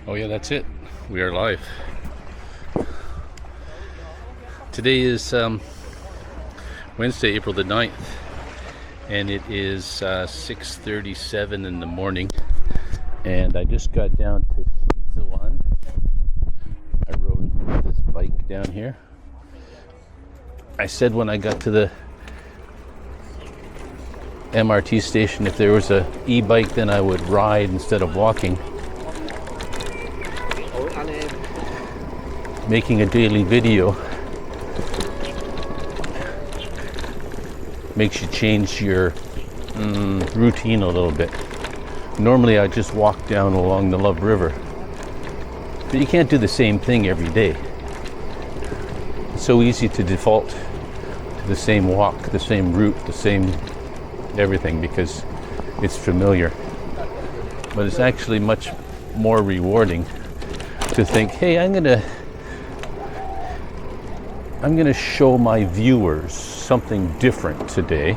Oh yeah, that's it. We are live. Today is Wednesday, April the 9th, and it is 6:37 in the morning, and I just got down to Shizuan. I rode this bike down here. I said when I got to the MRT station, if there was a e-bike, then I would ride instead of walking. Making a daily video makes you change your routine a little bit. Normally I just walk down along the Love River, but you can't do the same thing every day. It's so easy to default to the same walk, the same route, the same everything because it's familiar. But it's actually much more rewarding to think, hey, I'm gonna show my viewers something different today.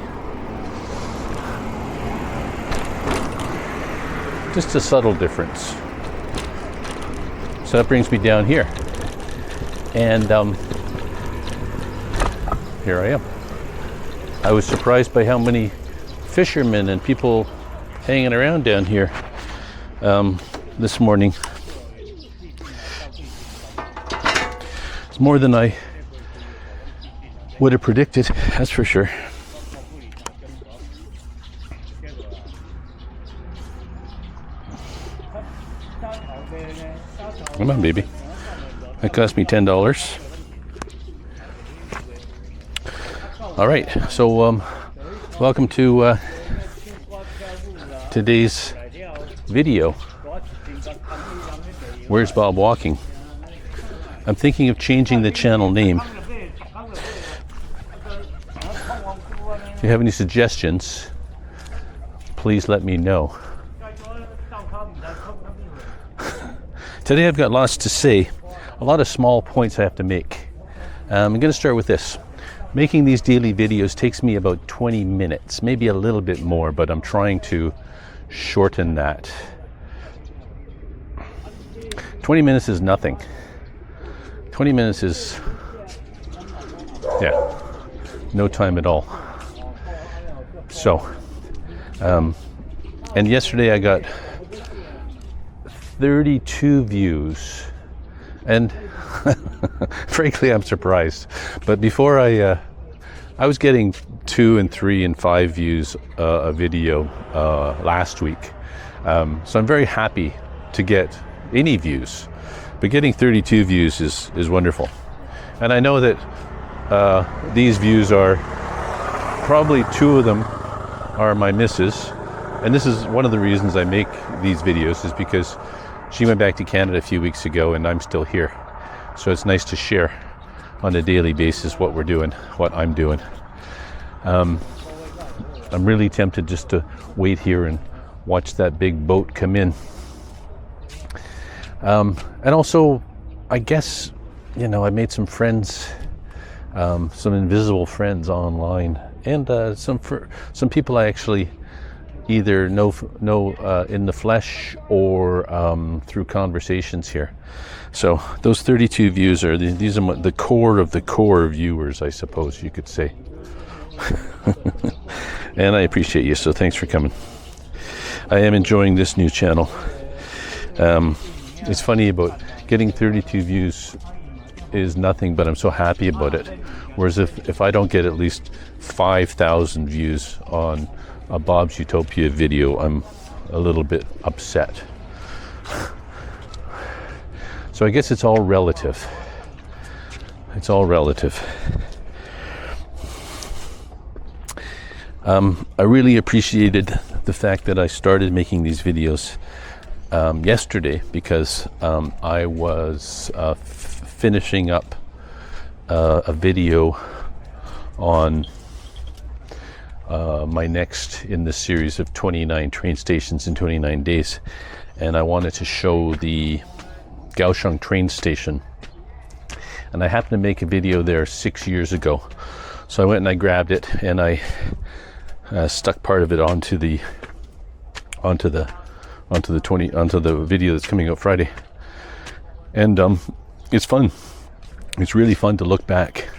Just a subtle difference. So that brings me down here. And here I am. I was surprised by how many fishermen and people hanging around down here this morning. It's more than I would have predicted, that's for sure. Come on, baby. That cost me $10. All right, so welcome to today's video. Where's Bob Walking? I'm thinking of changing the channel name. If you have any suggestions, please let me know. Today I've got lots to say, a lot of small points I have to make. I'm going to start with this. Making these daily videos takes me about 20 minutes, maybe a little bit more, but I'm trying to shorten that. 20 minutes is nothing. 20 minutes is, no time at all. So, and yesterday I got 32 views, and frankly I'm surprised. But before I was getting 2 and 3 and 5 views a video last week. So I'm very happy to get any views, but getting 32 views is wonderful. And I know that these views are probably 2 of them are my missus, and this is one of the reasons I make these videos, is because she went back to Canada a few weeks ago and I'm still here. So it's nice to share on a daily basis what we're doing, what I'm doing. I'm really tempted just to wait here and watch that big boat come in. And also, I guess, I made some friends, some invisible friends online, and some people I actually either know in the flesh or through conversations here. So those 32 views are these are the core of the core viewers, I suppose you could say. And I appreciate you, so thanks for coming. I am enjoying this new channel. It's funny, about getting 32 views is nothing, but I'm so happy about it. Whereas if I don't get at least 5,000 views on a Bob's Utopia video, I'm a little bit upset. So I guess it's all relative. It's all relative. I really appreciated the fact that I started making these videos yesterday, because I was finishing up a video on my next in this series of 29 train stations in 29 days, and I wanted to show the Kaohsiung train station, and I happened to make a video there 6 years ago, so I went and I grabbed it and I stuck part of it onto the video that's coming out Friday. And it's fun. It's really fun to look back.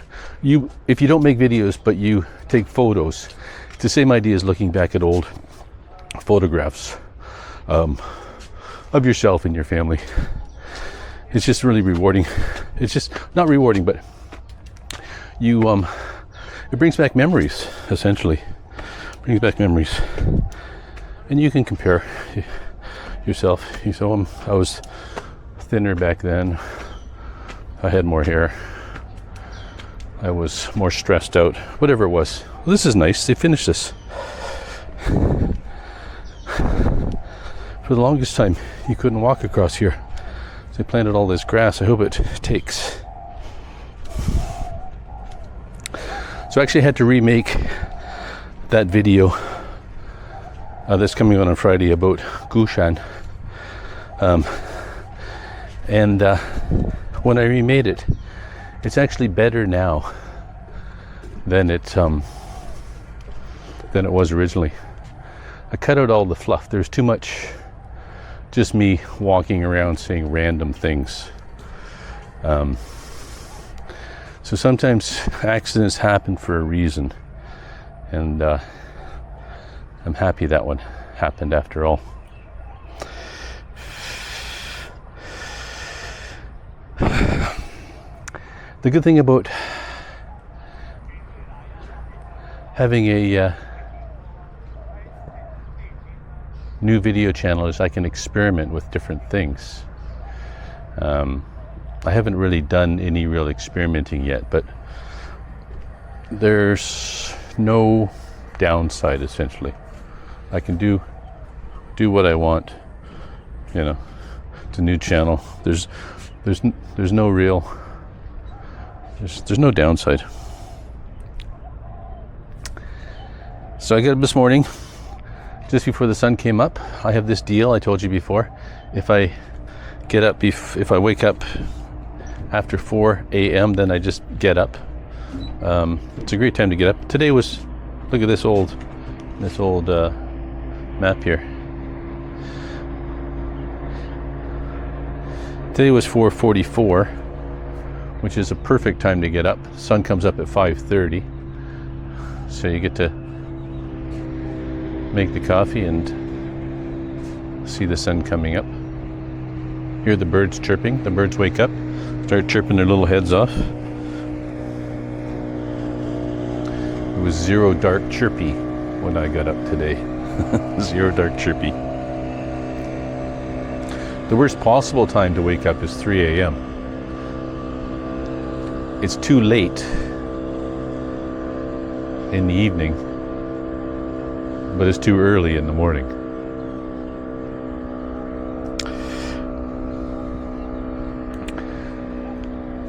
If you don't make videos, but you take photos, it's the same idea as looking back at old photographs of yourself and your family. It's just really rewarding. It's just not rewarding, but it brings back memories, essentially. Brings back memories. And you can compare yourself. So I was thinner back then. I had more hair. I was more stressed out. Whatever it was. Well, this is nice. They finished this. For the longest time, you couldn't walk across here. So they planted all this grass. I hope it takes. So I actually had to remake that video that's coming on Friday about Gushan. And when I remade it, it's actually better now than it was originally. I cut out all the fluff. There's too much just me walking around saying random things. So sometimes accidents happen for a reason, and I'm happy that one happened after all. The good thing about having a new video channel is I can experiment with different things. I haven't really done any real experimenting yet, but there's no downside, essentially. I can do what I want. You know, it's a new channel. There's no real. There's no downside. So I got up this morning, just before the sun came up. I have this deal I told you before. If I wake up after 4 a.m., then I just get up. It's a great time to get up. Today was, look at this old map here. Today was 4:44, which is a perfect time to get up. The sun comes up at 5:30, so you get to make the coffee and see the sun coming up. Hear the birds chirping. The birds wake up, start chirping their little heads off. It was 0 dark chirpy when I got up today. 0 dark chirpy. The worst possible time to wake up is 3 a.m. It's too late in the evening, but it's too early in the morning.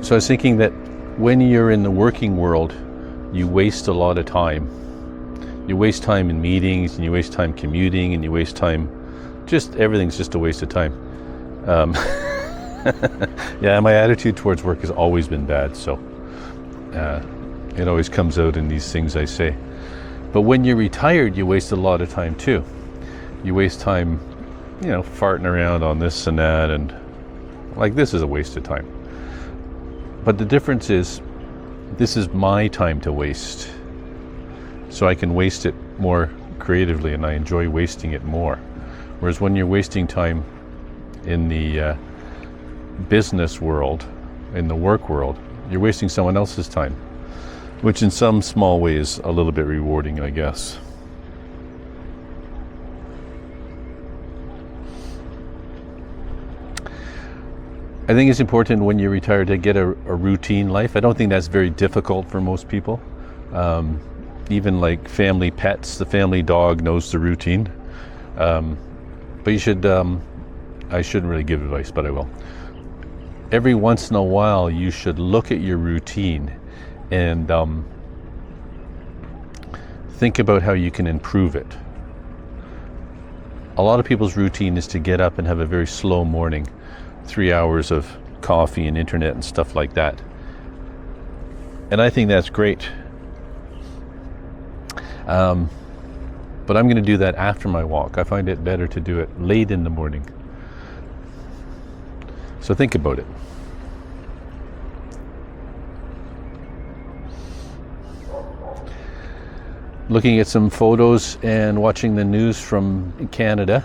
So I was thinking that when you're in the working world, you waste a lot of time. You waste time in meetings, and you waste time commuting, and you waste time, just everything's just a waste of time. Yeah, my attitude towards work has always been bad, so it always comes out in these things I say. But when you're retired, you waste a lot of time too. You waste time, farting around on this and that, and like this is a waste of time. But the difference is, this is my time to waste, so I can waste it more creatively, and I enjoy wasting it more. Whereas when you're wasting time in the business world, in the work world, you're wasting someone else's time, which in some small way is a little bit rewarding, I guess. I think it's important when you're retired to get a routine life. I don't think that's very difficult for most people. Even like family pets, the family dog knows the routine. But you should, I shouldn't really give advice, but I will. Every once in a while, you should look at your routine and think about how you can improve it. A lot of people's routine is to get up and have a very slow morning, 3 hours of coffee and internet and stuff like that. And I think that's great. But I'm going to do that after my walk. I find it better to do it late in the morning. So think about it. Looking at some photos and watching the news from Canada,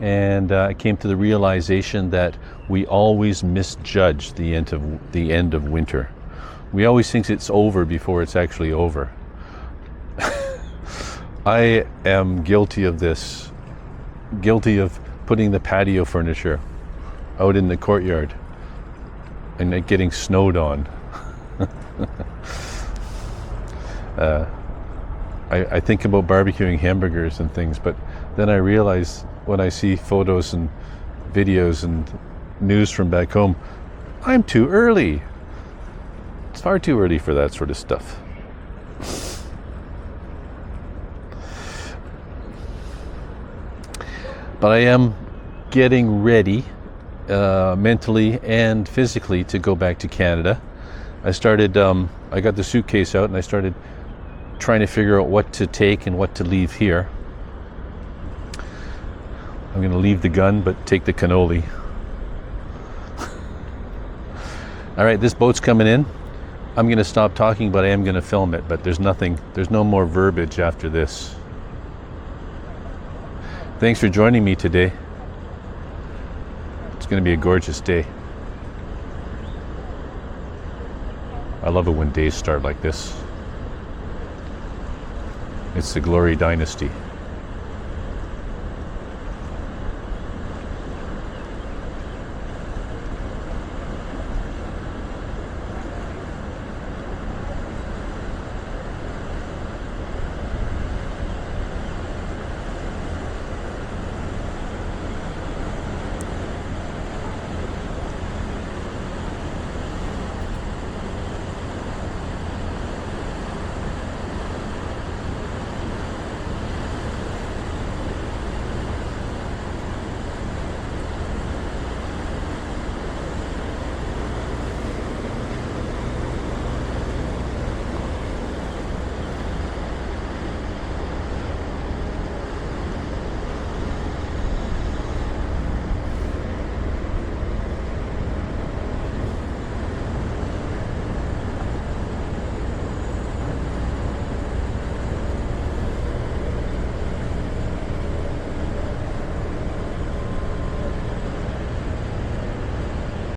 and I came to the realization that we always misjudge the end of winter. We always think it's over before it's actually over. I am guilty of this. Guilty of putting the patio furniture out in the courtyard and it getting snowed on. I think about barbecuing hamburgers and things, but then I realize when I see photos and videos and news from back home, I'm too early. It's far too early for that sort of stuff. But I am getting ready mentally and physically to go back to Canada. I got the suitcase out and I started trying to figure out what to take and what to leave here. I'm going to leave the gun but take the cannoli. All right, this boat's coming in. I'm going to stop talking, but I am going to film it, but there's no more verbiage after this. Thanks for joining me today. It's going to be a gorgeous day. I love it when days start like this. It's the Glory Dynasty.